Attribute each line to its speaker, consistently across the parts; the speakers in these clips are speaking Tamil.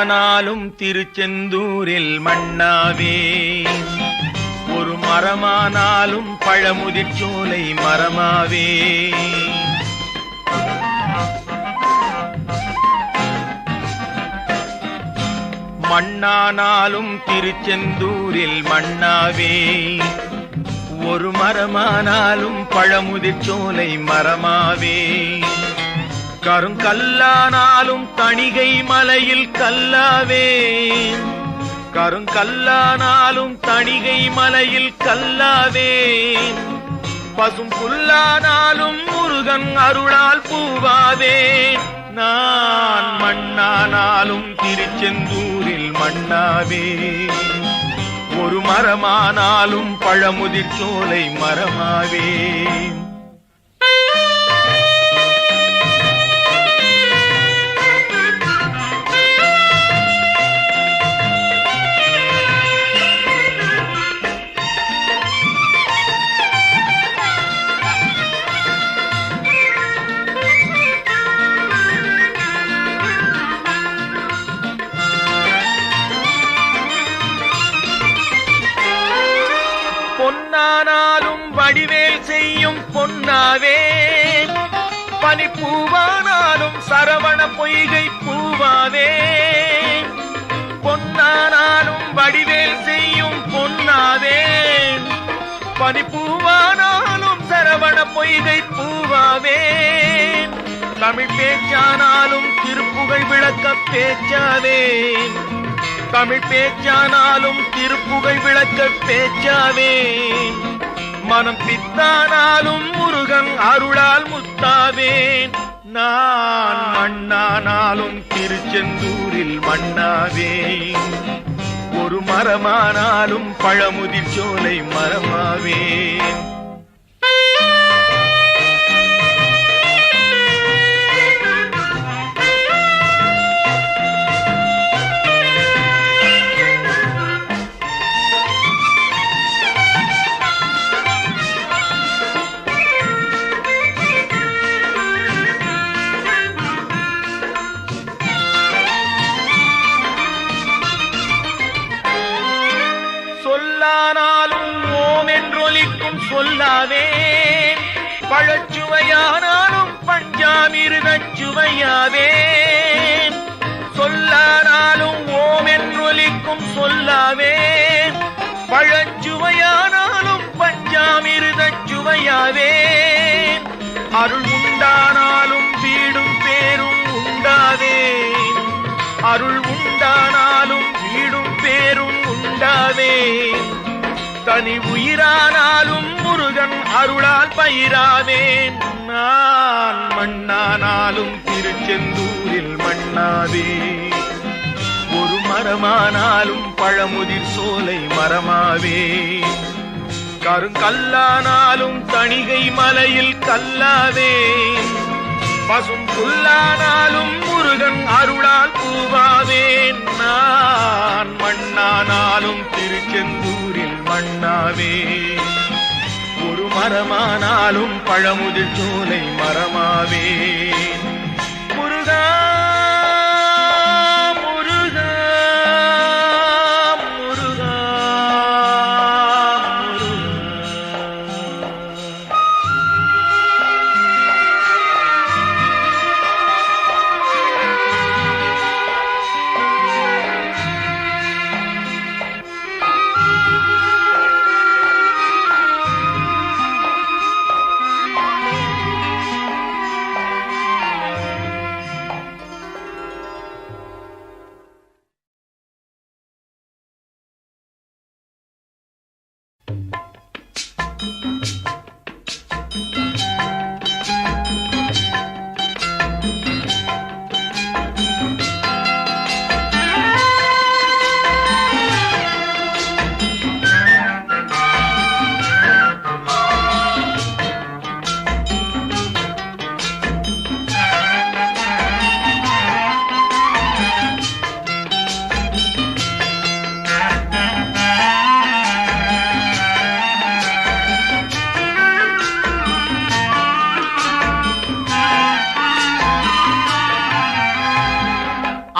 Speaker 1: மண்ணானாலும் திருச்செந்தூரில் மண்ணாவே, ஒரு மரமானாலும் பழமுதிர்ச்சோலை மரமாவே. மண்ணானாலும் திருச்செந்தூரில் மண்ணாவே, ஒரு மரமானாலும் பழமுதிர்ச்சோலை மரமாவே. கருங்கல்லானாலும் தணிகை மலையில் கல்லாவே, கருங்கல்லானாலும் தணிகை மலையில் கல்லாவே. பசும் புல்லானாலும் முருகன் அருளால் பூவாவே. நான் மண்ணானாலும் திருச்செந்தூரில் மண்ணாவே, ஒரு மரமானாலும் பழமுதிர்ச்சோலை மரமாவே. பொன்னானாலும் வடிவேல் செய்யும் பொன்னாவே, பனிப்பூவானாலும் சரவண பொய்கை பூவாவே. பொன்னானாலும் வடிவேல் செய்யும் பொன்னாவே, பனிப்பூவானாலும் சரவண பொய்கை பூவாவே. தமிழ் பேச்சானாலும் திருப்புகழ் விளக்க பேச்சாவே, தமிழ் பேச்சானாலும் திருப்புகழ் விளக்க பேச்சாவே. மனம் பித்தானாலும் முருகன் அருளால் முத்தாவேன். நான் மண்ணானாலும் திருச்செந்தூரில் மண்ணாவே, ஒரு மரமானாலும் பழமுதிர்ச்சோலை மரமாவே. சொல்லானாலும் ஓம் என்றொலிக்கும் சொல்லாவே, பழச்சுவையானாலும் பஞ்சாமிர்தச் சுவையாவே. சொல்லானாலும் ஓம் என்றொலிக்கும் சொல்லாவே, பழச்சுவையானாலும் பஞ்சாமிர்தச் சுவையாவே. அருள் உண்டானாலும் வீடும் பேரும் உண்டாவே, அருள் உண்டானாலும் வீடும் பேரும் உண்டாவே. தனி உயிரானாலும் முருகன் அருளால் பயிராவேன். நான் மண்ணானாலும் திருச்செந்தூரில் மண்ணாவே, ஒரு மரமானாலும் பழமுதிர்ச்சோலை மரமாவே. கருங்கல்லானாலும் தணிகை மலையில் கல்லாவே, பசும் புல்லானாலும் முருகன் அருளால் பூவாவேன். நான் மண்ணானாலும் திருச்செந்தூரில் மண்ணாவே, ஒரு மரமானாலும் பழமுதிர்ச்சோலை மரமாவே. முருகா முருகா முருகா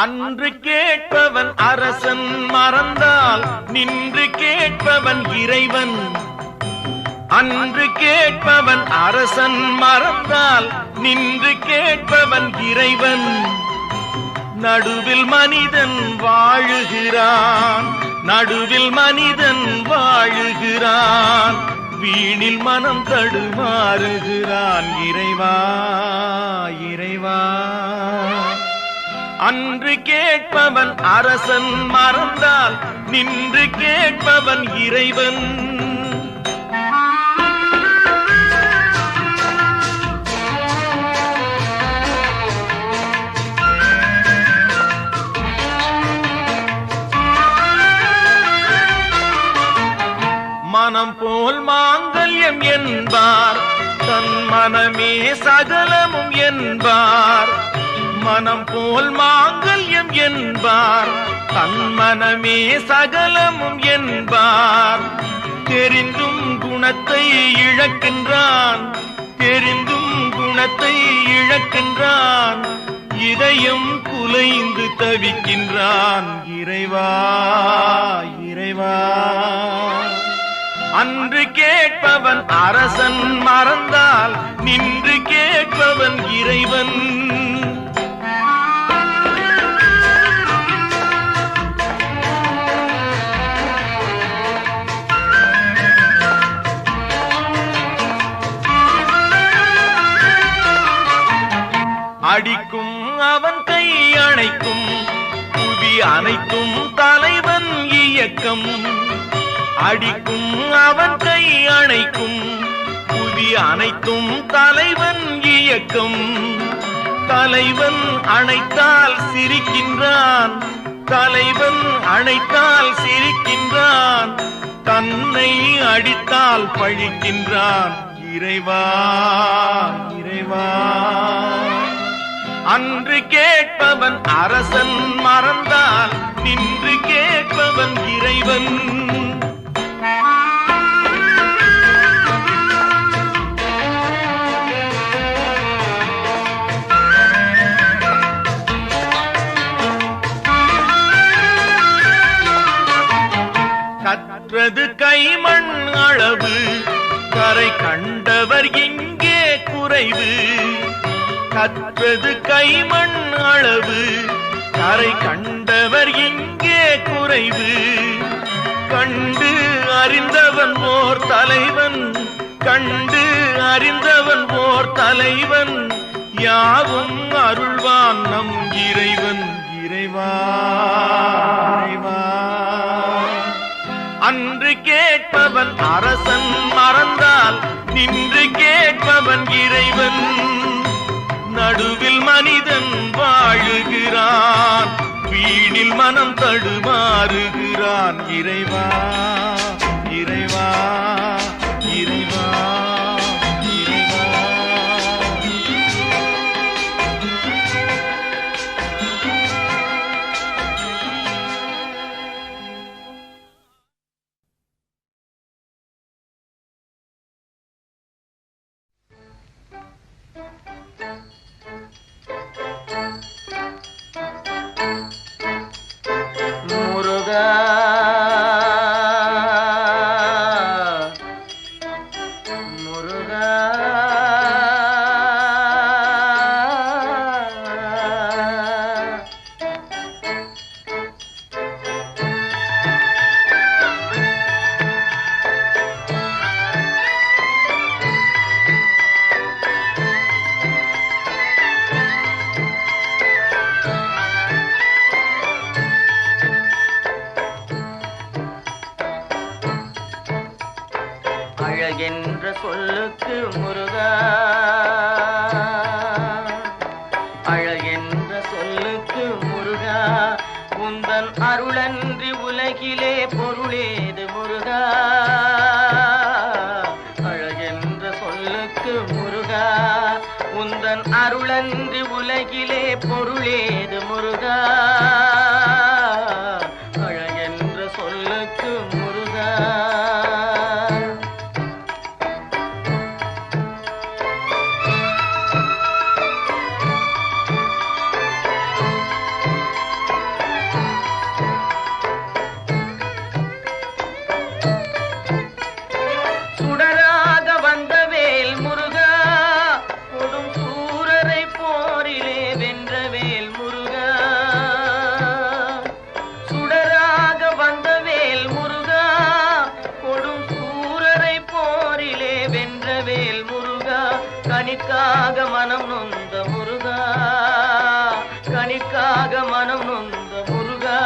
Speaker 1: அன்று கேட்ப அரசன் மறந்தால் நின்று கேட்பவன் இறைவன். அன்று கேட்பவன் அரசன் மறந்தால் நின்று கேட்பவன் இறைவன். நடுவில் மனிதன் வாழுகிறான், நடுவில் மனிதன் வாழுகிறான். வீணில் மனம் தடுமாறுகிறான். இறைவா இறைவா. அன்று கேட்பவன் அரசன் மறந்தால் நின்று கேட்பவன் இறைவன். மனம் போல் மாங்கல்யம் என்பார், தன் மனமே சகலமும் என்பார். மனம் போல் மாங்கல்யம் என்பார், தன் மனமே சகலமும் என்பார். தெரிந்தும் குணத்தை இழக்கின்றான், தெரிந்தும் குணத்தை இழக்கின்றான். இதயம் குலைந்து தவிக்கின்றான். இறைவா இறைவா. அன்று கேட்பவன் அரசன் மறந்தால் நின்று கேட்பவன் இறைவன். அடிக்கும் அவன் கை அணைக்கும், புவி அனைத்தும் தலைவன் இயக்கம். அடிக்கும் அவன் கை அணைக்கும், புவி அனைத்தும் தலைவன் இயக்கம். தலைவன் அணைத்தால் சிரிக்கின்றான், தலைவன் அணைத்தால் சிரிக்கின்றான். தன்னை அடித்தால் பழிக்கின்றான். இறைவா இறைவா. அன்று கேட்பவன் அரசன் மறந்தால் நின்று கேட்பவன் இறைவன். கற்றது கைமண் அளவு, கரை கண்டவர் இங்கே குறைவு. கற்றது கைமண் அளவு, கரை கண்டவர் இங்கே குறைவு. கண்டு அறிந்தவன் ஓர் தலைவன், கண்டு அறிந்தவன் ஓர் தலைவன். யாவும் அருள்வான் நம் இறைவன். இறைவா இறைவா. அன்று கேட்பவன் அரசன் மறந்தால் நின்று கேட்பவன் இறைவன். நடுவில் மனிதன் வாழுகிறான், வீணில் மனம் தடுமாறுகிறான். இறைவா இறைவா இறைவா இறைவா.
Speaker 2: அழகென்ற சொல்லுக்கு முருகா, அழகென்ற சொல்லுக்கு முருகா. உந்தன் அருளன்றி உலகிலே பொருளேது முருகா. அழகென்ற சொல்லுக்கு முருகா. உந்தன் அருளன்றி உலகிலே பொருளேது முருகா. அழகென்ற சொல்லுக்கு முருகா. மனம் நொந்த முருகா, கனிக்காக மனம் நொந்த முருகா,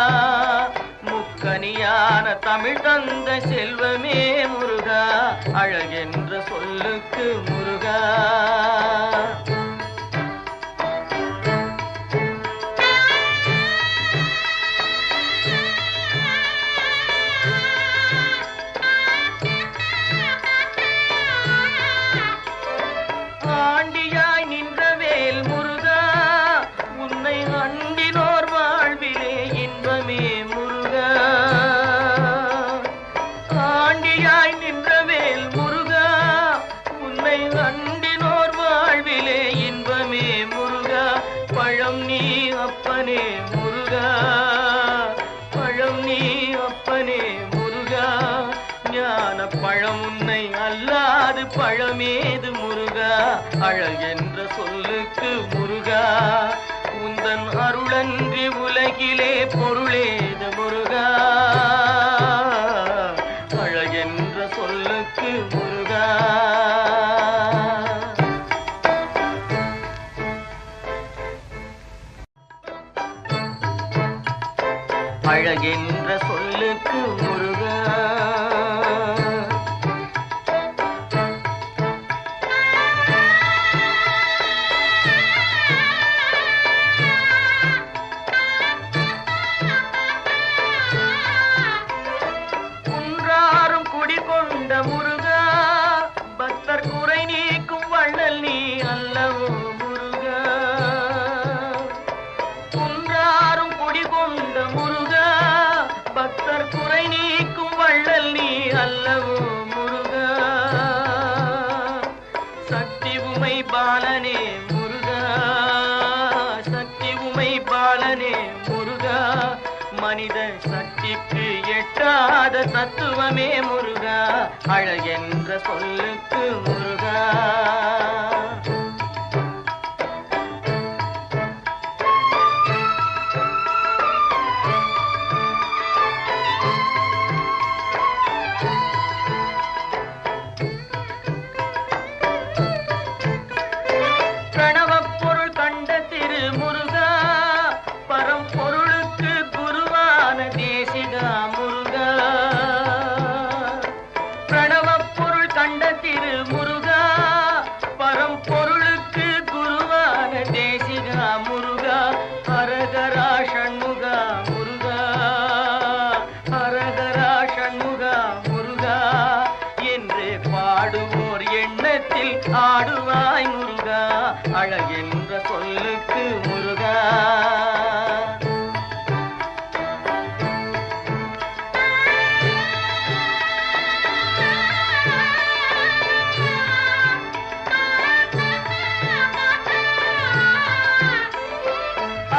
Speaker 2: முக்கனியான தமிழ் தந்த செல்வமே முருகா, அழகென்ற சொல்லுக்கு முருகா. ஆண்டியாய் நின்ற வேல் முருகா, உன்னை அண்டினோர் வாழ்விலே இன்பமே முருகா. ஆண்டியாய் நின்ற வேல் முருகா, உன்னை அண்டினோர் வாழ்விலே இன்பமே முருகா. பழம் நீ அப்பனே முருகா, பழம் நீ அப்பனே முருகா, ஞான பழம் உன்னை அல்லாது பழமேது முருகா, அழகென்ற சொல்லுக்கு முருகா. உந்தன் அருளன்றி உலகிலே பொருளேது முருகா, அழகென்ற சொல்லுக்கு முருகா. அழகென்ற சொல்லுக்கு முருகா. குன்றாரும் குடிகொண்ட முருகா, பக்தர் குறை நீக்கும் வள்ளல் நீ அல்லவோ முருகா. குன்றாரும் குடிகொண்ட முருகா, பக்தர் குறை நீக்கும் வள்ளல் நீ அல்லவோ முருகா. சக்தி உமை பாலனே முருகா, சக்தி உமை பாலனே முருகா, மனித சக்திக்கு எட்டாத தத்துவமே முருகா, அழகென்ற சொல்லுக்கு முருகா. பிரணவப் பொருள் கண்ட திரு முருகா, பரம்பொருளுக்கு குருவான தேசிகா முருகா. பிரணவப் பொருள் கண்ட திரு முருகா, பரம்பொருளுக்கு குருவான தேசிகா முருகா. ஹரஹரா ஷண்முகா முருகா, ஹரஹரா ஷண்முகா முருகா, என்று பாடுவோர் எண்ணத்தில் ஆடுவாய் முருகா, அழகென்ற சொல்லுக்கு முருகா.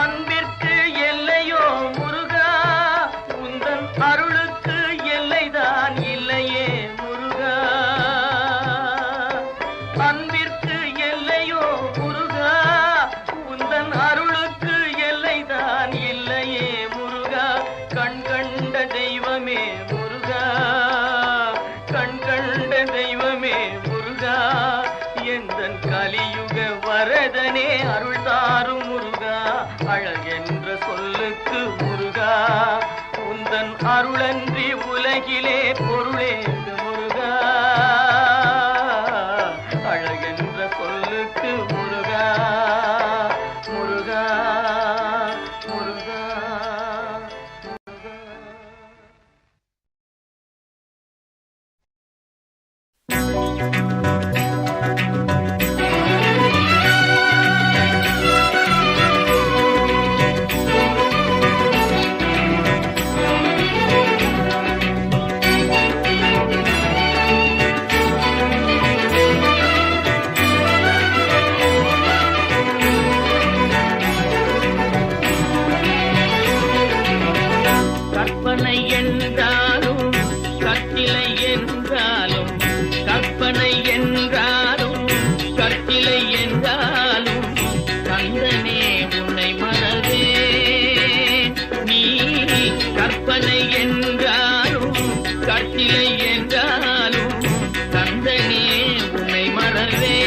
Speaker 2: அன்பிற்கு எல்லையோ முருகா, உந்தன் அருளுக்கு எல்லைதான் இல்லையே முருகா. அன்பிற்கு எல்லையோ முருகா, உந்தன் அருளுக்கு எல்லைதான் இல்லையே முருகா. கண் கண்ட தெய்வமே முருகா, கண் கண்ட தெய்வமே முருகா, எந்தன் கலியுக வரதனே அருள் தாரும் முருகா, அழகென்ற சொல்லுக்கு முருகா. உந்தன் அருளன்றி உலகிலே பொருளேது முருகா, அழகென்ற சொல்லுக்கு முருகா. முருகா முருகா முருகா. கற்பனை என்றாலும் கற்சிலை என்றாலும், கற்பனை என்றாலும் கற்சிலை என்றாலும், கந்தனே உன்னை மறவேன். நீ கற்பனை என்றாலும் கற்சிலை என்றாலும், கந்தனே உன்னை மறவேன்.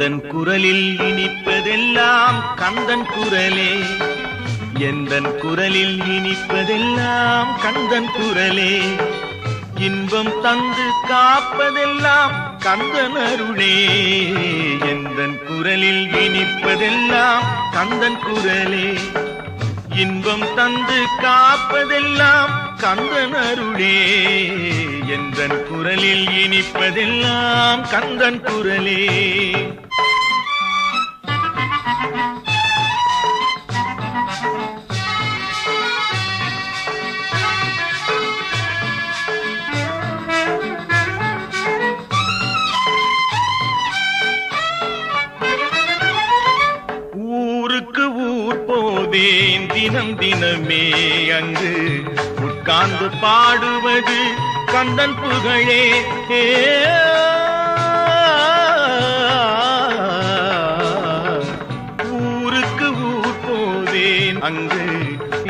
Speaker 1: எந்தன் குரலில் இனிப்பதெல்லாம் கந்தன் குரலே, எந்தன் குரலில் இனிப்பதெல்லாம் கந்தன் குரலே, இன்பம் தந்து காப்பதெல்லாம் கந்தன் அருளே, எந்தன் குரலில் இனிப்பதெல்லாம் கந்தன் குரலே, இன்பம் தந்து காப்பதெல்லாம் கந்தன் அருளே, எந்தன் குரலில் இனிப்பதெல்லாம் கந்தன் குரலே. தினம் தினமே அங்கு உட்கார்ந்து பாடுவது கந்தன் புகழே, ஊருக்கு ஊர் போவேன் அங்கு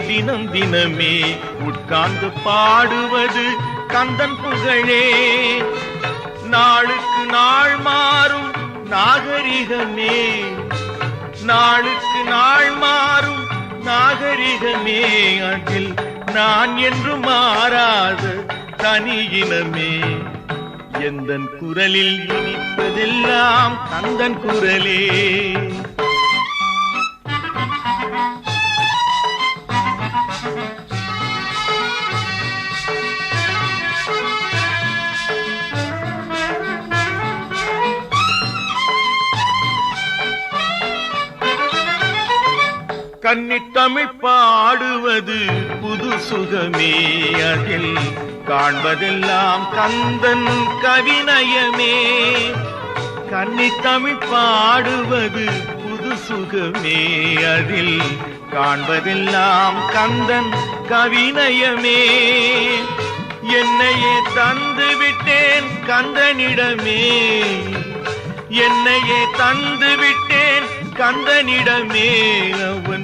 Speaker 1: தினம் தினமே உட்கார்ந்து பாடுவது கந்தன் புகழே, நாளுக்கு நாள் மாறும் நாகரிகமே, நாளுக்கு நாள் மாறும் நாகரிகமே, அதில் நான் என்று மாறாத தனியினமே, எந்தன் குரலில் இனிப்பதெல்லாம் கந்தன் குரலே. கன்னித்தமிழ் பாடுவது புது சுகமே, அதில் காண்பதெல்லாம் கந்தன் கவிநயமே, கன்னித்தமிழ் பாடுவது புது சுகமே, அதில் காண்பதெல்லாம் கந்தன் கவிநயமே, என்னையே தந்து விட்டேன் கந்தனிடமே, என்னையே தந்து விட்டேன் கந்தனிடமே, அவன்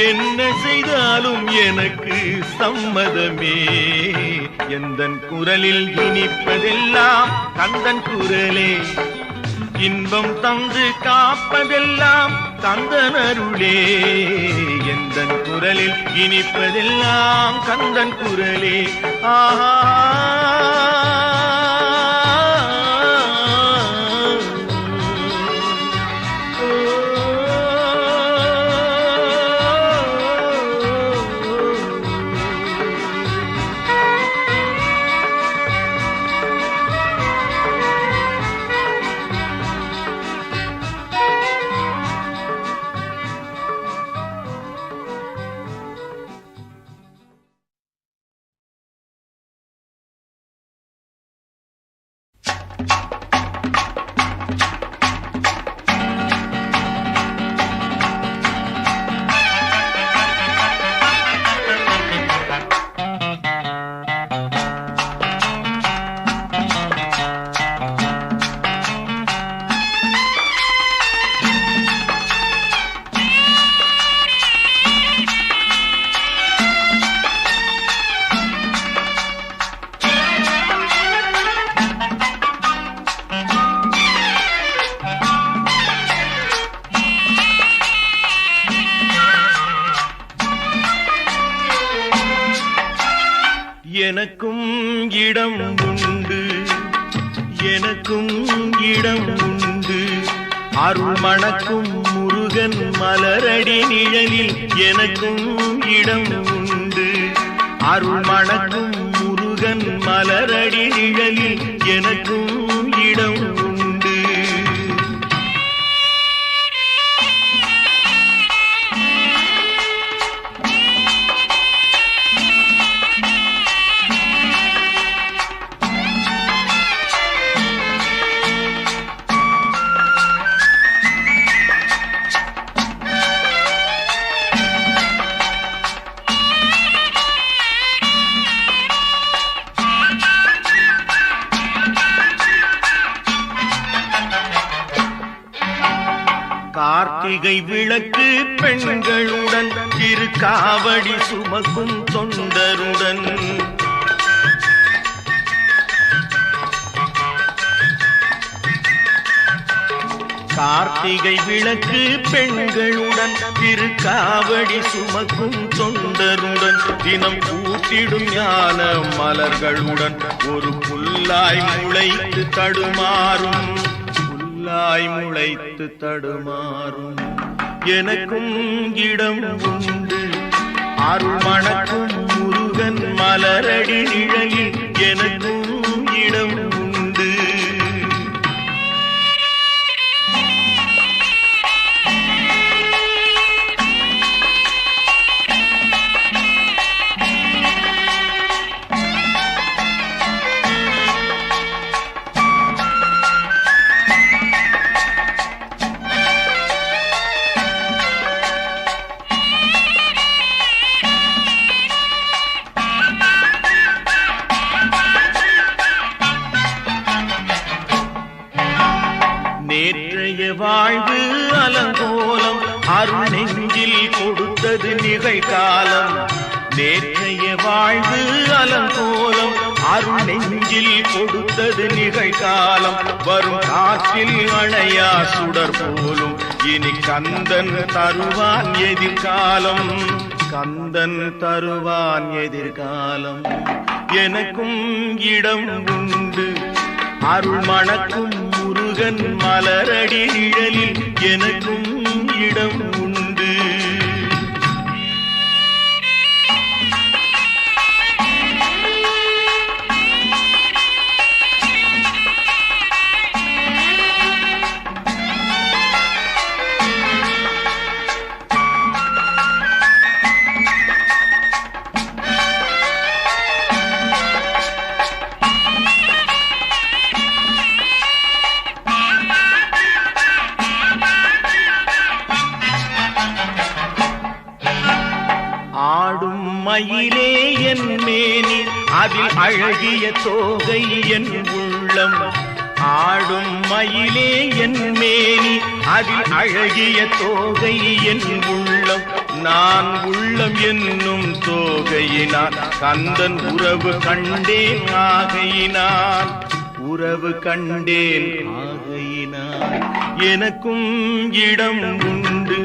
Speaker 1: என்ன செய்தாலும் எனக்கு சம்மதமே, எந்தன் குரலில் இனிப்பதெல்லாம் கந்தன் குரலே, இன்பம் தந்து காப்பதெல்லாம் கந்தன் அருளே, எந்தன் குரலில் இனிப்பதெல்லாம் கந்தன் குரலே. ஆஹா எனக்கும் இடம் உண்டு, எனக்கும் இடம் உண்டு, அருள் மணக்கும் முருகன் மலரடி நிழலில் எனக்கும் இடம் உண்டு, அருள் மணக்கும் முருகன் மலரடி நிழலில் எனக்கும் இடம் உண்டு. கார்த்திகை விளக்கு பெண்களுடன் திருக்காவடி சுமக்கும் தொண்டருடன் கார்த்திகை விளக்கு பெண்களுடன் திருக்காவடி சுமக்கும் தொண்டருடன் தினம் கூட்டிடும் ஞான மலர்களுடன் ஒரு புல்லாய் முளைத்து தடுமாறும் எனக்கும் இடம் உண்டு அருள் மணக்கும் முருகன் மலரடி நிழலில் எனக்கும் இடம் உண்டு. நேற்றைய வாழ்வு அலங்கோலம் அருள் நெஞ்சில் கொடுத்தது நிகழ்காலம். நேற்றைய வாழ்வு அலங்கோலம் அருள் நெஞ்சில் கொடுத்தது நிகழ்காலம். வரும் காற்றில் அணையா சுடர் போலும் இனி கந்தன் தருவான் எதிர்காலம். எனக்கும் இடம் உண்டு அருள் மணக்கும் முருகன் மலரடி நிழலில் எனக்கும் இடம் உண்டு. ஆடும் மயிலே என் மேனி அதில் அழகிய தோகை என் உள்ளம். ஆடும் மயிலே என் மேனி அதில் அழகிய தோகை என் உள்ளம். நான் உள்ளம் என்னும் தோகையினால் கந்தன் உறவு கண்டேன் ஆகையினால் எனக்கும் இடம் உண்டு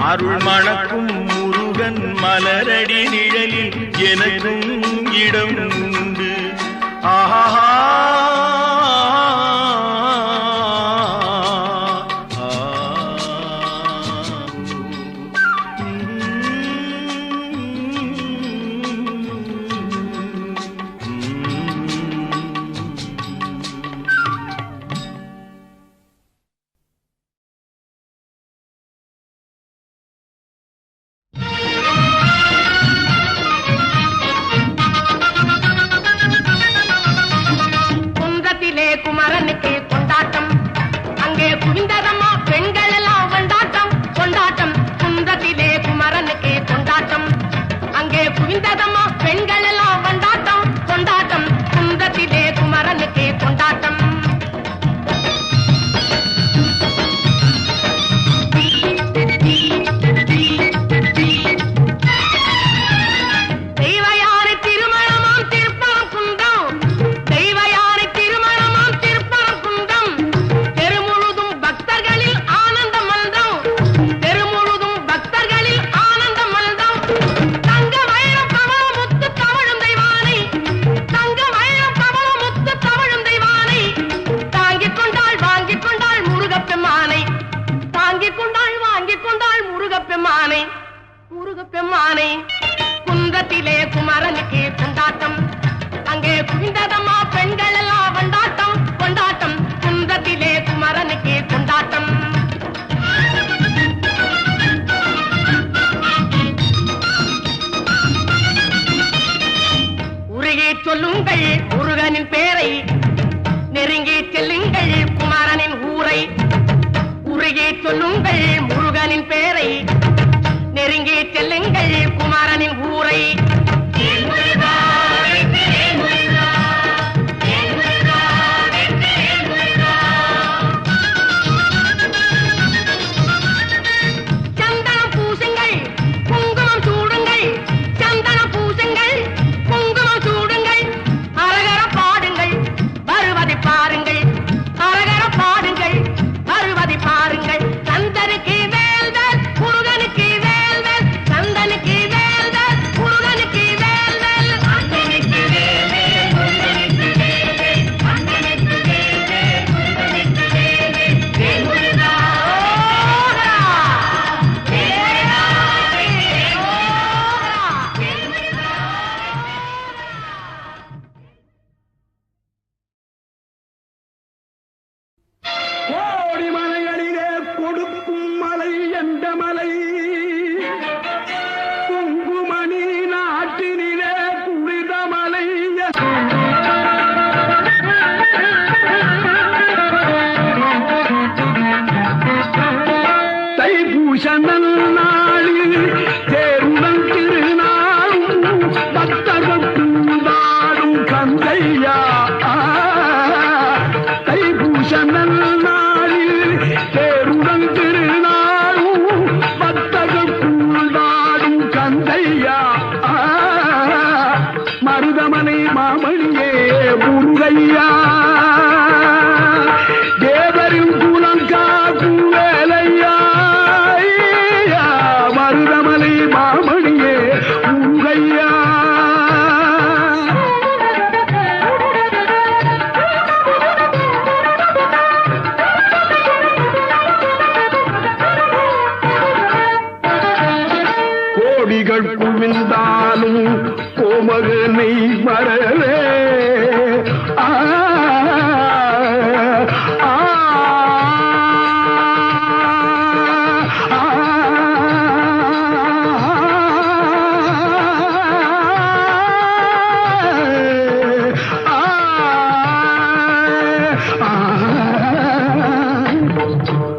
Speaker 1: அருள் மணக்கும் முருகன் மலரடி நிழலில் எனக்கும் இடம் உண்டு. ஆஹா
Speaker 3: முருகப்பெம்மானை குன்றத்திலே குமரனுக்கு கொண்டாட்டம். அங்கே குவிந்ததம்மா பெண்கள் எல்லாம் கொண்டாட்டம் கொண்டாட்டம். குன்றத்திலே குமரனுக்கு கொண்டாட்டம். உருகி சொல்லுங்கள் முருகனின் பேரை, நெருங்கி செல்லுங்கள் குமரனின் ஊரை. உருகி சொல்லுங்கள் முருகனின் பேரை, நெருங்கி செல்லுங்கள் குமரனின் ஊரை. சந்தனம் பூசுங்கள் குங்குமம் சூடுங்கள், சந்தனம் பூசுங்கள் குங்குமம் சூடுங்கள். அரகர பாடுங்கள் வருவதை பாருங்கள், அரகர பாடுங்கள் வருவதை பாருங்கள்.
Speaker 4: கோமகனை மறவே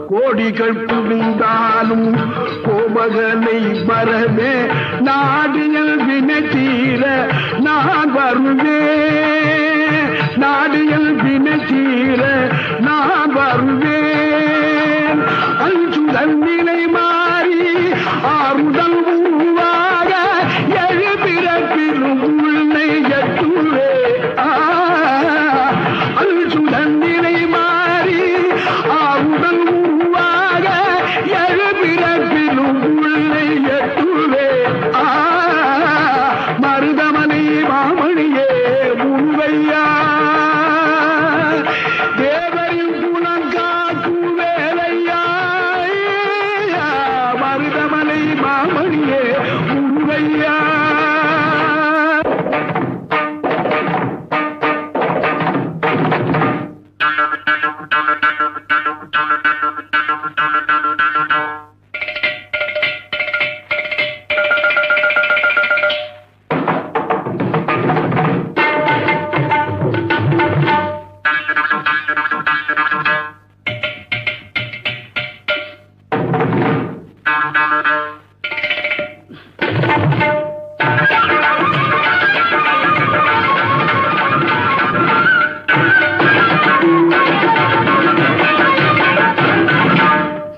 Speaker 4: கோடிகள் புரிந்தாலும் கோமகனை மறவே நாடியல் வினத்தீர நான் வருவேன் நாடியல் வினத்தீர நான் வருவேன் அஞ்சுதல் நிலை மாறி ஆறுதல் உருவாக எழுபிறப்பிலும் உள்ளை எட்டுவே அஞ்சுதல் நிலை மாறி ஆறுதல் மருதமனை மாமணியே முன்வையா தேவரின் குணங்காக்கும் வேலையா மருதமனை மாமணியே முன்வையா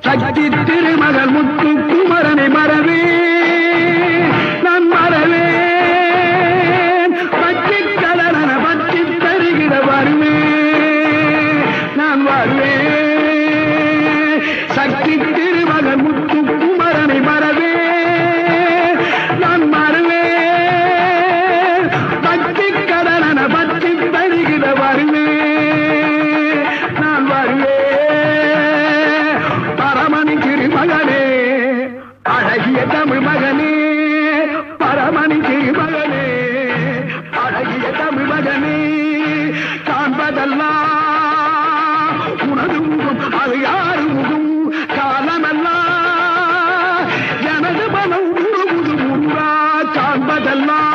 Speaker 4: சக்தி திருமகள் முத்து குமரனை மறவே நான் மறவேன் பச்சை கடலன பற்றி தருகிற வருவேன் நான் வருவேன் சக்தி திருமகள் முத்து குமரனை மறவே நான் மறவேன் பச்சை கடலன பற்றி தருகிற வருவேன் நான் வருவேன் பரமணி திருமகனே அழகிய தமிழ் மகனே பரமணி திருமகனே அழகிய தமிழ் மகனே காண்பதெல்லாம் உனது முகம் அது யாரு முகம் காலமெல்லாம் எனது மனம் உருகுது முருகா காண்பதெல்லாம்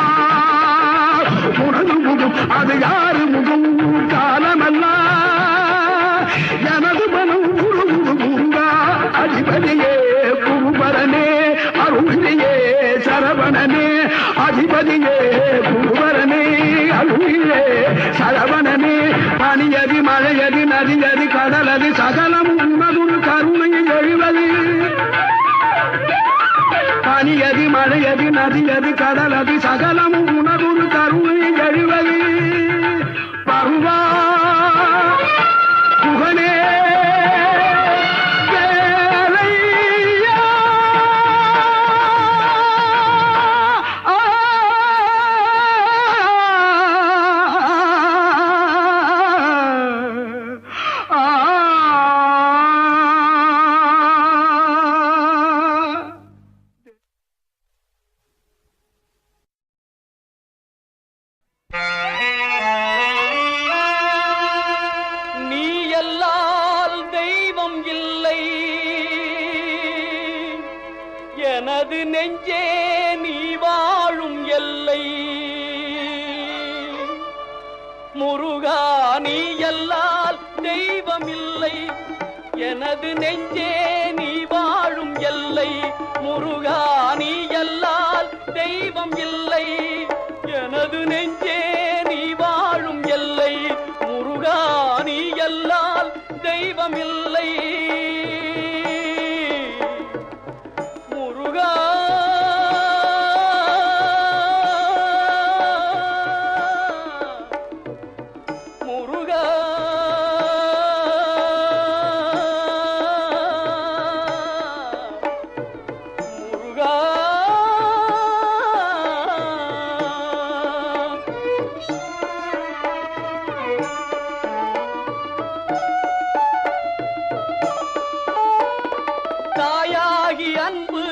Speaker 4: உனது முகம் அது யாரு முகம் காலமெல்லாம் எனது மனம் உருகுது முருகா அதிபதியே குருபரனே அருளியே சரவணனே அதிபதியே குருபரனே அருளியே சரவணனே பனியதி மழையதி நதியதி கடலதி சகலம் உனதுரு கருணையில் எழுவது பனியதி மழையதி நதியதி கடலதி சகலம் உனதுரு கருணையில் எழுவது பருவா புகனே
Speaker 2: எனது நெஞ்சே நீ வாழும் எல்லை முருகா நீ எல்லால் தெய்வமில்லை எனது நெஞ்சே நீ வாழும் எல்லை முருகா நீ எல்லால் தெய்வம் இல்லை எனது நெஞ்சே நீ வாழும் எல்லை முருகா நீ எல்லால் தெய்வமில்லை முருகா முருகா முருகா தாயாகி அன்பு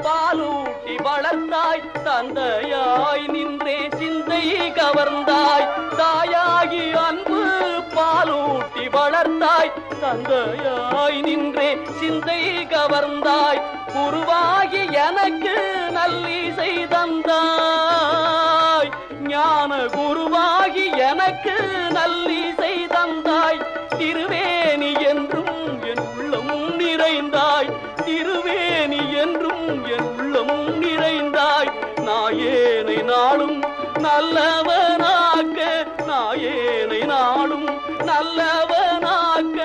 Speaker 2: பாலூட்டி வளர்ந்தாய் தந்தையாய் நின்றே சிந்தை கவர்ந்தாய். தாயாகி அன்பு பாலூட்டி வளர்த்தாய். தந்தையாய் நின்றே சிந்தை கவர்ந்தாய். குருவாகி எனக்கு நல்லிசை தந்தாய். ஞான குருவாகி எனக்கு நல்லிசை தந்தாய். திருவேணி என்றும் என் உள்ளமும் நிறைந்தாய். திருவேணி என்றும் என் உள்ளமும் நிறைந்தாய். நாயேனை நாளும் நல்லவனாக்க, நாயேனை நாளும் நல்லவனாக்க,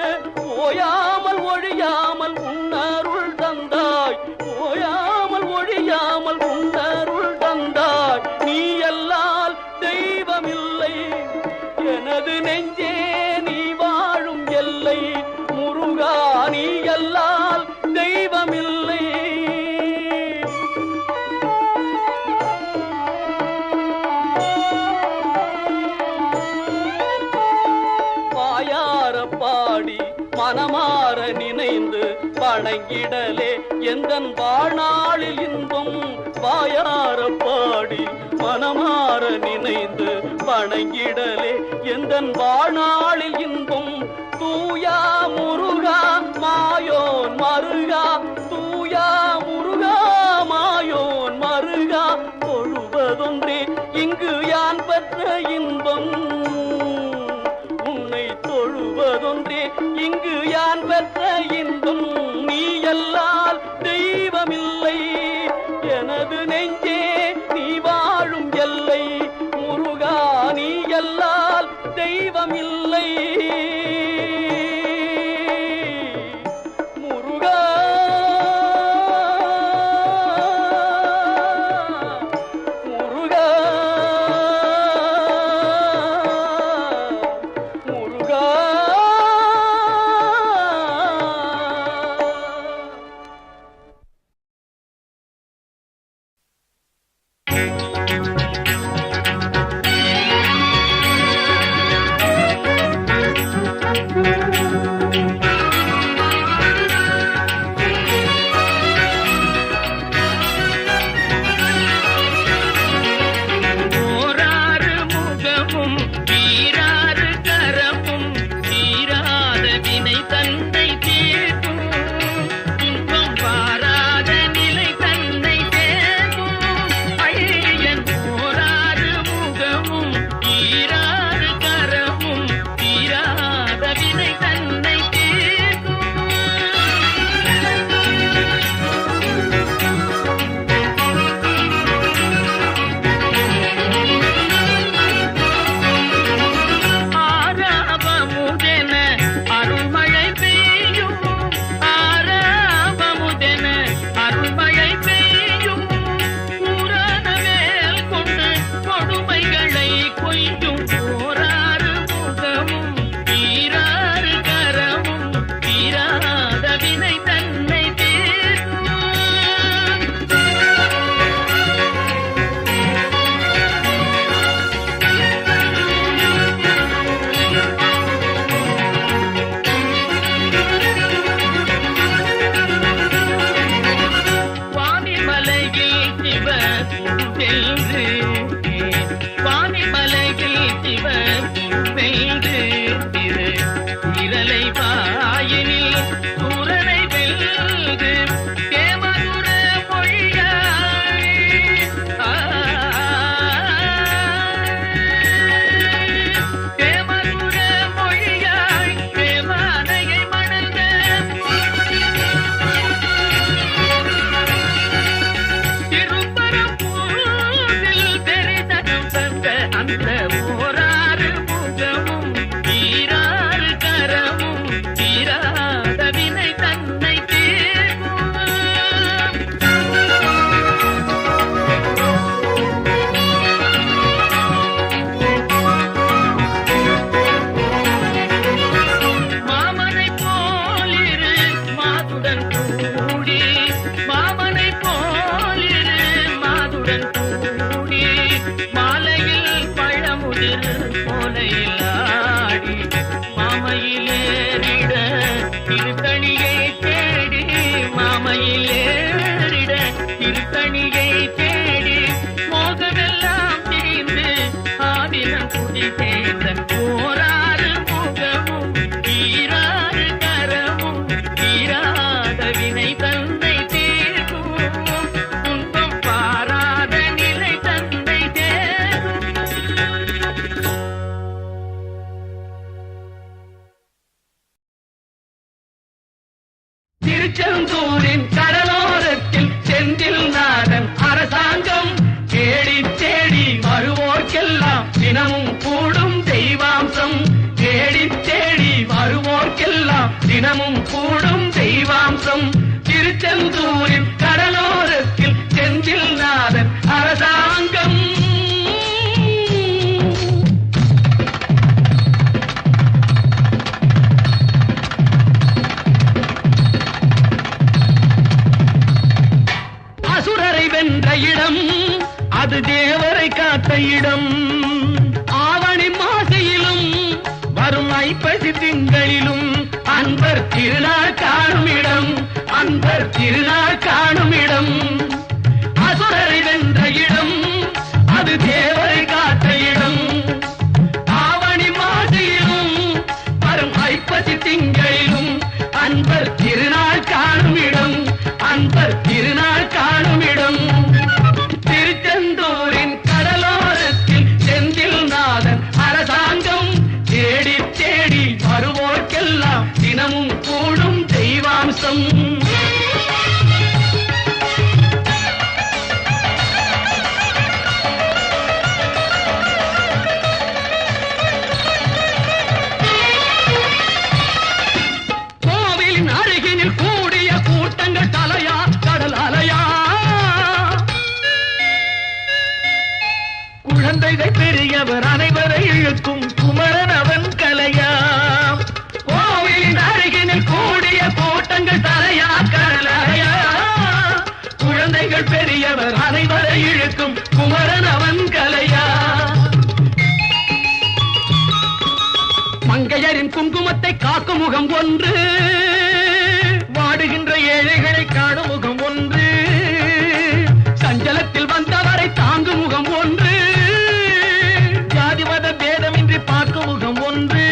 Speaker 2: ஓயாமல் ஒழியாமல் உன்னருள் தந்தாய். ஓயாமல் ஒழியாமல் உன்னருள் தந்தாய். நீ எல்லால் தெய்வமில்லை, எனது நெஞ்சே நீ வாழும் எல்லை. முருகா நீ எல்லால் தெய்வமில்லை. வாயார பாடி மனமாற நினைந்து வணங்கிடலே எந்தன் வாழ்நாளில் இன்பம். வாயார பாடி மனமாற நினைந்து வணங்கிடலே எந்தன் வாழ்நாளில் இன்பம். தூயா முருகா மாயோன் மருகா, தூயா முருகா மாயோன் மருகா, தொழுவதொன்றே இங்கு யான் பெற்ற இன்பம். உன்னை தொழுவதொன்றே இங்கு யான் பெற்ற இன்பம். நீ எல்லால் தெய்வமில்லை, எனது நெஞ்சே நீ வாழும் எல்லை. முருகா நீ எல்லால் தெய்வமில்லை. முருகா முருகா முருகா.
Speaker 5: ஓராறு முகமும் ஈராறு கரமும் தீராத வினை தன்னை தீர்க்கும். இன்பம் பாராத நிலை தன்னை தேர்க்கும். ஐயன் ஓராறு முகமும் ஈராறு கரமும் தீராத வினை தன்னை தீர்க்கும். ஆராவமுதென அருள்மழை பெய்யும். ஆராவமுதென அருள்மழை பெய்யும். பூரண வேல் கொண்டு கொடுமைகளை கொய்யும். ஓராறு முகமும் ஈராறு கரமும் தீராத வினை தன்னை தீர்க்கும். வாணிமலையில் சிவ குருவென்று, வாணிமலையில் சிவ குருவென்று, திரு இரலை வாயினில் சூரனை வெல்து தேவதுர மொழியாய். தேவதுர மொழியாய் தேவானையை மணந்த திருப்பரப்பூரில் தெரிதனம் தந்த அந்த ஓராறு முகமும் ஈராறு கரமும் தீராத வினை தன்னை தீர்க்கும். மாமனை போலிரு மாதுடன் கூடி, மாமனை போலிரு மாதுடன் கூடி, மாலையில் பழமுதிர் போலையில் ஆடி, மாமையிலேறிட திருத்தணியை தேடி, மாமையிலேறிட திருத்தணியை தேடி, மோகமெல்லாம் தீர்ந்து
Speaker 2: திருச்செந்தூரின் கடலோரத்தில் செந்தில் நாதன் அரசாங்கம் தேடி தேடி வருவோர்க்கெல்லாம் தினமும் கூடும் தெய்வாம்சம் தேடி தேடி வருவோர்க்கெல்லாம் தினமும் கூடும் தெய்வாம்சம் திருச்செந்தூரின் கடலோரத்தில் செந்தில் நாதன் அரசாங்கம் அசுரரை வென்ற இடம் அது தேவரை காத்த இடம் ஆவணி மாசையிலும் வரும் ஐப்பசி திங்களிலும் அன்பர் திருநாள் காணும் இடம் அன்பர் திருநாள் காணும் இடம் அசுரரை வென்ற இடம் அது தேவரை காத்த இடம் ஆவணி மாசையிலும் வரும் ஐப்பசி திங்களிலும் அன்பர் திருநாள் காணும் இடம் அன்பர் திருநாள் காணும் இடம் திருச்செந்தூரின் கடலோரத்தில் செந்தில் நாதன் அரசாங்கம் தேடி தேடி வருவோர்க்கெல்லாம் தினமும் கூடும் தெய்வாம்சம் கோவிலின் அருகினில் கூடிய கூட்டங்கள் தலையா கடல் அலையா குழந்தைகள் பெரியவர் அனைவரை இழுக்கும் குமரன் அவன் கலையா கோவிலின் அருகினில் கூடிய கூட்டங்கள் தலையா கடல் அலையா குழந்தைகள் பெரியவர் அனைவரை இழுக்கும் குமரன் அவன் கலையா மங்கையரின் குங்குமத்தை காக்கும் முகம் ஒன்று வாடுகின்ற ஏழைகளை காணும் முகம் ஒன்று சஞ்சலத்தில் வந்தவரை தாங்கும் முகம் ஒன்று ஜாதி மத பேதமின்றி பார்க்கும் முகம் ஒன்று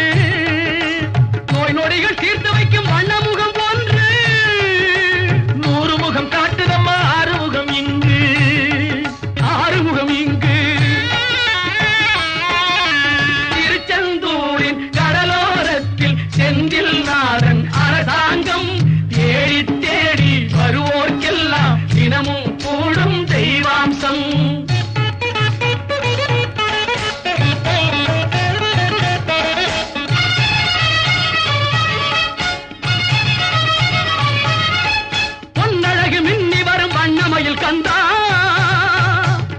Speaker 2: நோய் நொடிகள் தீர்த்து வைக்கும் வண்ண முகம் ஒன்று 100 முகம் காட்டுதம்மா ஆறுமுகம் இங்கு ஆறுமுகம் இங்கு திருச்செந்தூரின் கடலோரத்தில் செந்தில் நாதன் அரசாங்கம் தேடி தேடி வருவோர்க்கெல்லாம் தினமும் கூடும் தெய்வாம்சம் பொன்னழகு மின்னி வரும் வண்ணமயில் கந்தா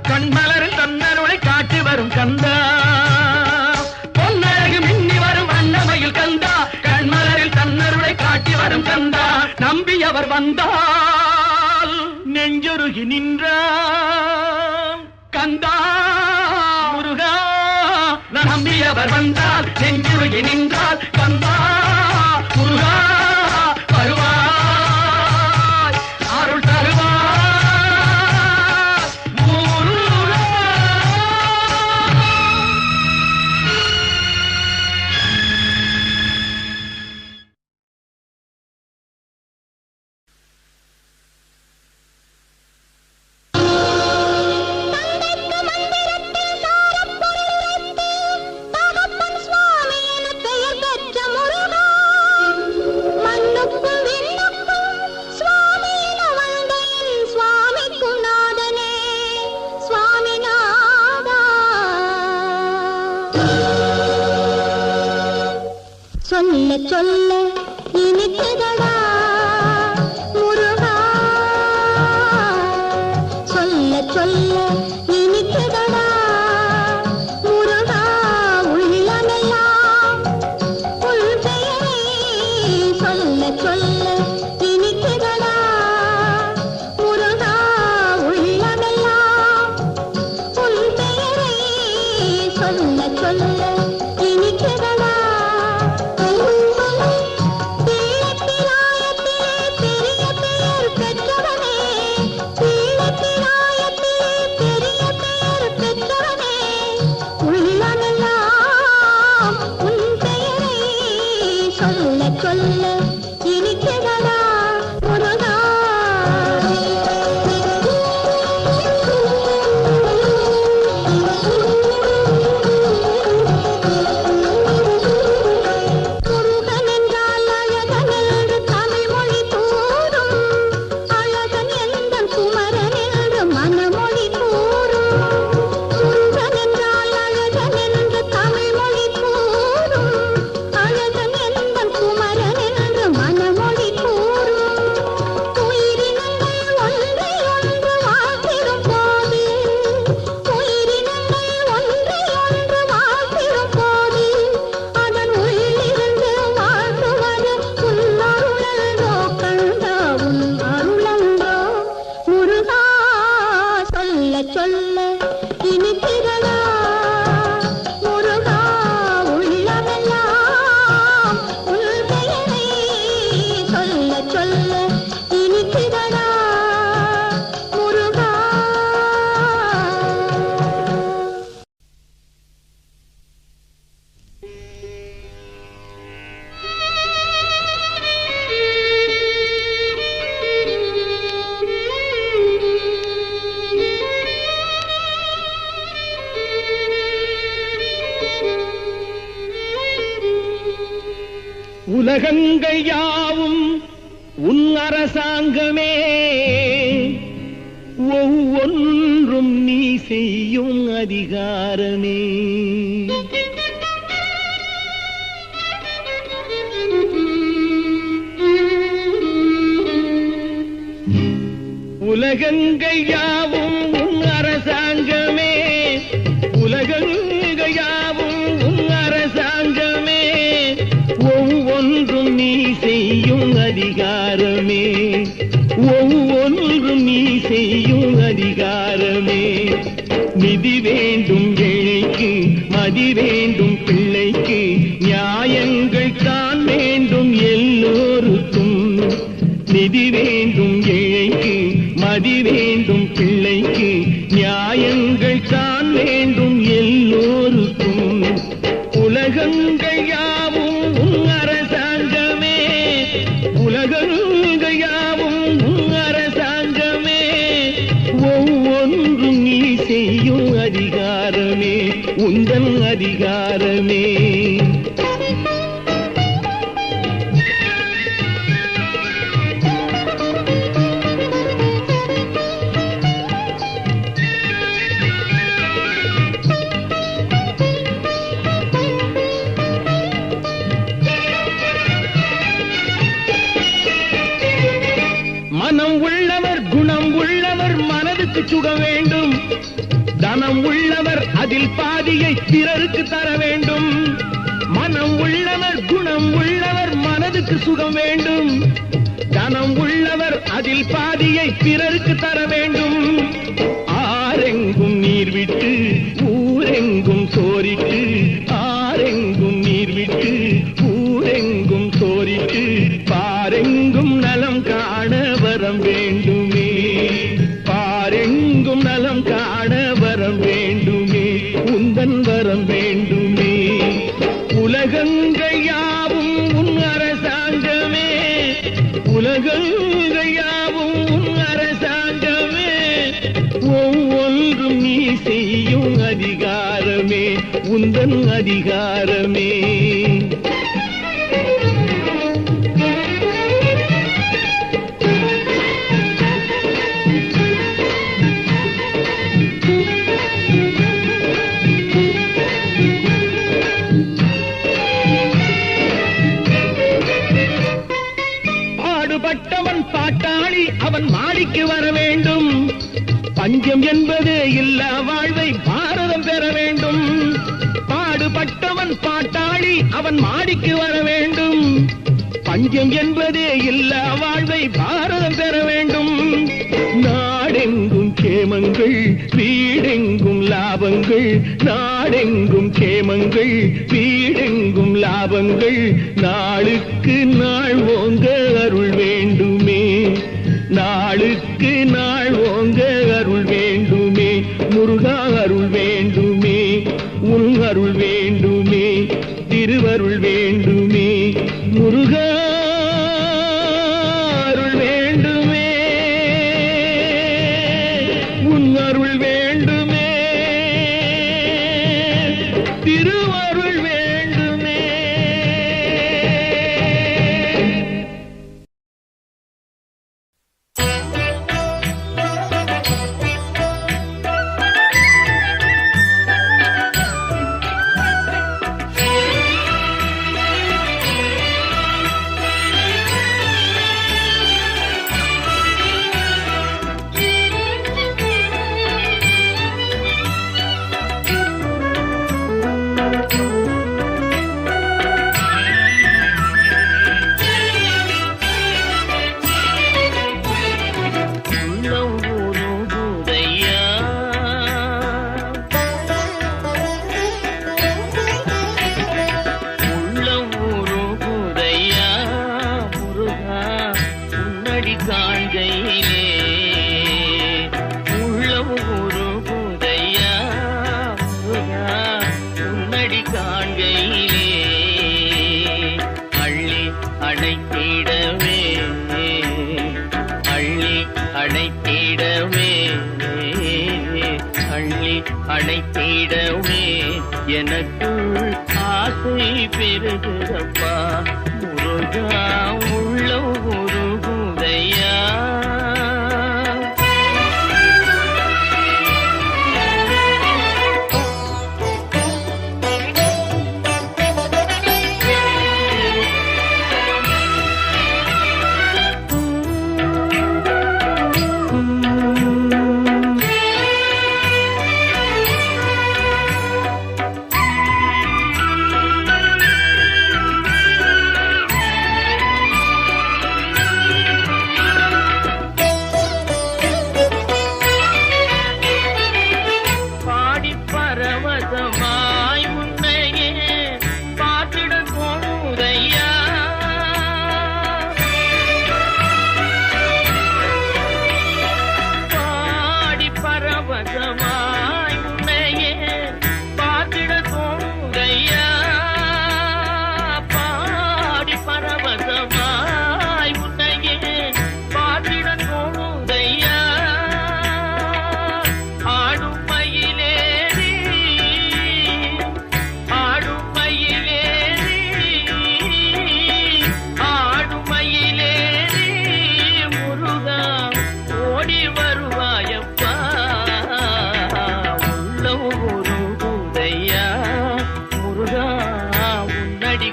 Speaker 2: கண்மலரில் தன்னருளை காட்டி வரும் கந்தா பொன்னழகு மின்னி வரும் வண்ணமயில் கந்தா கண்மலரில் தன்னருளை காட்டி வரும் கந்தா நம்பியவர் வந்தால் நெஞ்சொருகி நின்றான் கந்தா முருகா நம்பியவர் வந்தால் நெஞ்சுருகி நின்றால் கந்தா முருகா வருவாய் அருள் தருவாய் முருகா
Speaker 6: சொல்ல சொல்ல இனிக்குதடா முருகா சொல்ல சொல்ல இனிக்குதடா முருகா உள்ளமெல்லாம் உன் பெயரை சொல்ல சொல்ல இனிக்குதடா முருகா உள்ளமெல்லாம் உன் பெயரை சொல்ல சொல்ல இனிக்குதடா சொல்ல சொல்ல இனிக்க
Speaker 2: உலகங்கள் யாவும் உன் அரசாங்கமே, ஒவ்வொன்றும் நீ செய்யும் அதிகாரமே. உலகங்கள் யாவும் உன் அரசாங்கமே, உலகங்கள் யாவும் உன் அரசாங்கமே, ஒவ்வொன்றும் நீ செய்யும் அதிகாரமே, ஒவ்வொன்றும் நீ செய்யும் அதிகாரமே. நிதி வேண்டும் ஏழைக்கு, மதி வேண்டும் பிள்ளைக்கு, நியாயங்கள் தான் வேண்டும் எல்லோருக்கும். நிதி வேண்டும் ஏழைக்கு, மதி வேண்டும் பிள்ளைக்கு, நியாயங்கள் தான் வேண்டும் எல்லோருக்கும். உலகங்கள் யாவும் உன் அரசாங்கமே, உலகங்கள் யாவும் உன் அரசாங்கமே, ஒவ்வொன்றும் நீ செய்யும் அதிகாரமே, உந்தன் அதிகாரமே. மனம் உள்ளவர் குணம் உள்ளவர் மனதுக்கு சுக வேண்டும், தனம் உள்ளவர் அதில் பாதியை பிறருக்கு தர வேண்டும். மனம் உள்ளவர் குணம் உள்ளவர் மனதுக்கு சுகம் வேண்டும், தனம் உள்ளவர் அதில் பாதியை பிறருக்கு தர வேண்டும். ஆரெங்கும் நீர் விட்டு ஊரெங்கும் சோரிட்டு, ஆரெங்கும் நீர் விட்டு ஊரெங்கும் சோரிட்டு, பாரெங்கும் நலம் காண வரம் வேண்டுமே, பாரெங்கும் நலம் காண வரம் வேண்டுமே, உந்தன் வரம் வேண்டுமே. உலகங்கள் யாவும் உன் அரசாங்கமே, உலகங்கள் யாவும் உன் அரசாங்கமே, ஒவ்வொன்றும் நீ செய்யும் அதிகாரமே, உந்தன் அதிகாரமே. பாடுபட்டவன் பாட்டாளி அவன் மாடிக்கு வர வேண்டும், பஞ்சம் என்பது இல்லா வாழ்வை பாரதம் பெற வேண்டும். பாடுபட்டவன் பாட்டாளி அவன் மாடிக்கு வர வேண்டும், பஞ்சம் என்பது இல்லா வாழ்வை பாரதம் பெற வேண்டும். நாடெங்கும் கேமங்கள் வீடெங்கும் லாபங்கள், நாடெங்கும் கேமங்கள் வீடெங்கும் லாபங்கள், நாளுக்கு நாள் ஓங்க அருள் வேண்டுமே, நாளுக்கு நாள் ஓங்க அருள் வேண்டுமே, முருகா அருள் வேண்டுமே, உன் அருள் வேண்டுமே, திருவருள் வேண்டுமே, முருகா அருள் வேண்டுமே, உன் அருள் வேண்டுமே, திருவருள் வேண்டுமே. அணைத்திடவே எனக்குள் ஆசை பெருகிறப்பா முருகா.
Speaker 5: முருகா உள்ளம் உருகுதையா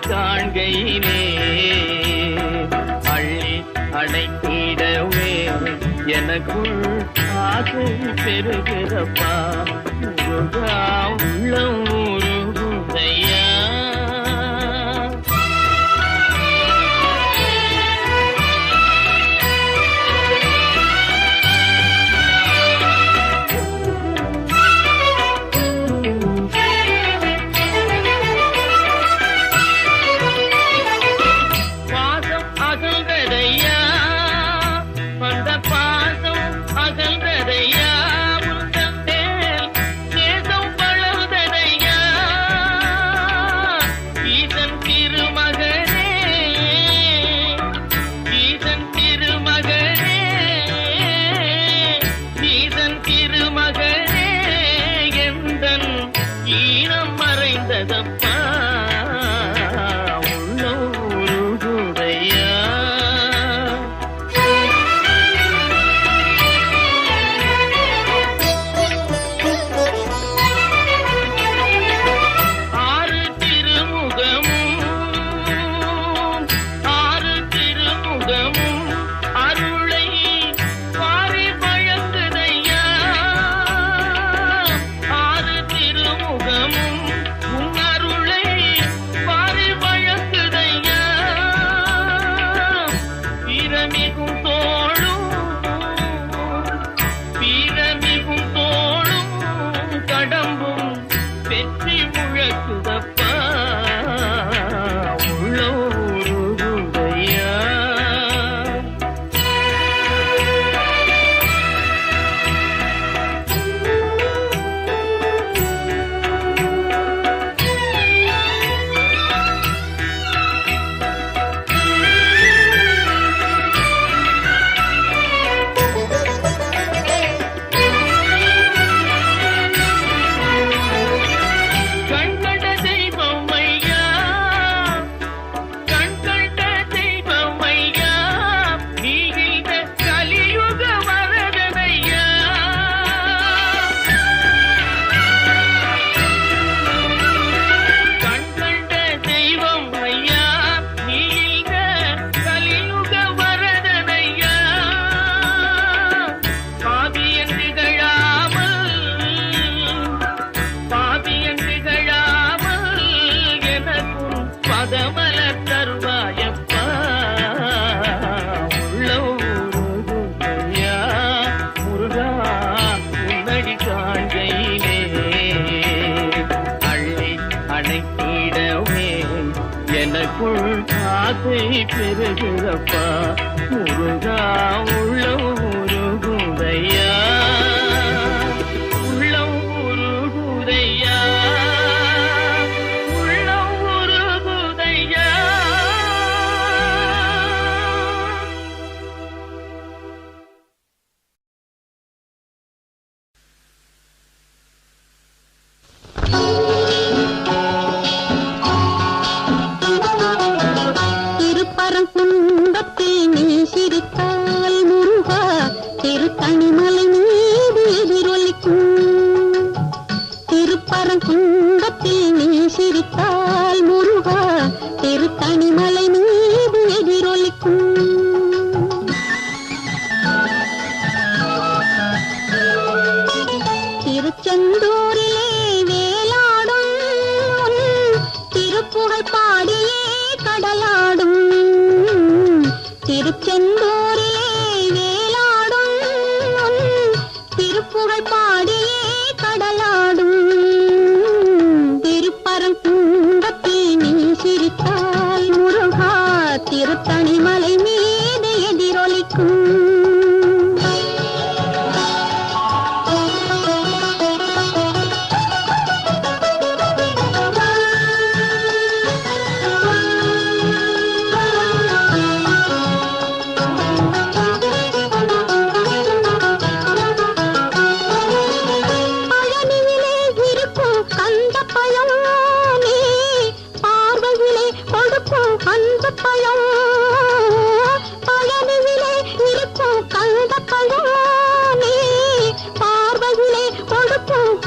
Speaker 5: காண்கையிலே அள்ளி அணைத்திடவே எனக்குள் ஆசை பெருகிறப்பா முருகா உள்ளம் உருகுதையா ஆசை பெருகிறப்பா முருகா உள்ளம் உருகுதையா உள்ளம் உருகுதையா உள்ளம் உருகுதையா
Speaker 6: திருப்பர திருப்பரங்குன்றத்தில் நீ சிரித்தால் முருகா திருத்தணிமலை மீது எதிரொலிக்கும். திருப்பரங்குன்றத்தில் நீ சிரித்தால் முருகா திருத்தணிமலை மீது எதிரொலிக்கும். திருச்செந்தூரிலே வேலாடும் உன் திருப்புகழ் பாடியே கடலாடும். திருச்செந்தூரிலே வேலாடும் உன் திருப்புகழ் பாடியே கடலாடும். திருப்பரங்குன்றத்தில் நீ சிரித்தால் முருகா திருத்தணிமலை மீது எதிரொலிக்கும். பழனியிலே இருக்கும் கந்த பழம் நீ பார்வையிலே கொடுக்கும்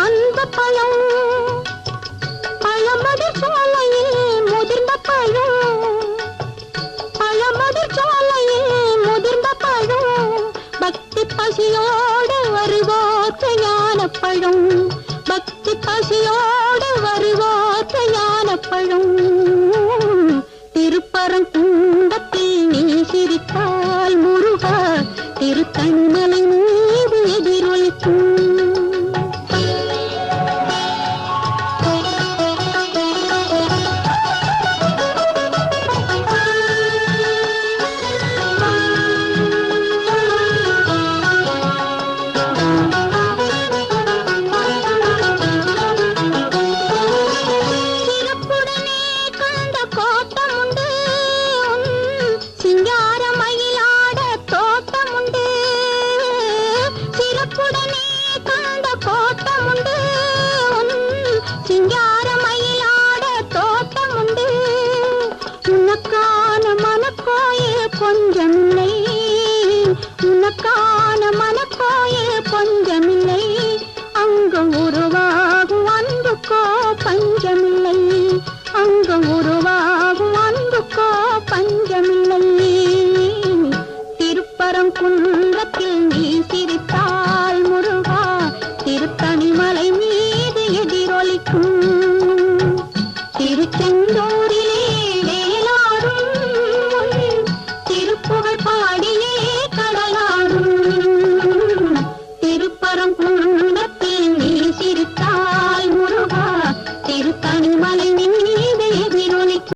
Speaker 6: அந்த பழம். பழமதி சோலையில் முதிர்ந்த பழம். பழமதி சோலையில் முதிர்ந்த பழம். பக்தி பசியோடு வருவோர்க்கு ஞான பழம். பக்தி பசியோடு வருவோர்க்கு ஞான பழம். திருப்பரங்குன்றத்தில் நீ சிரித்தால் முருகா திருத்தணிமலை மீது எதிரொலிக்கும். கொஞ்சம்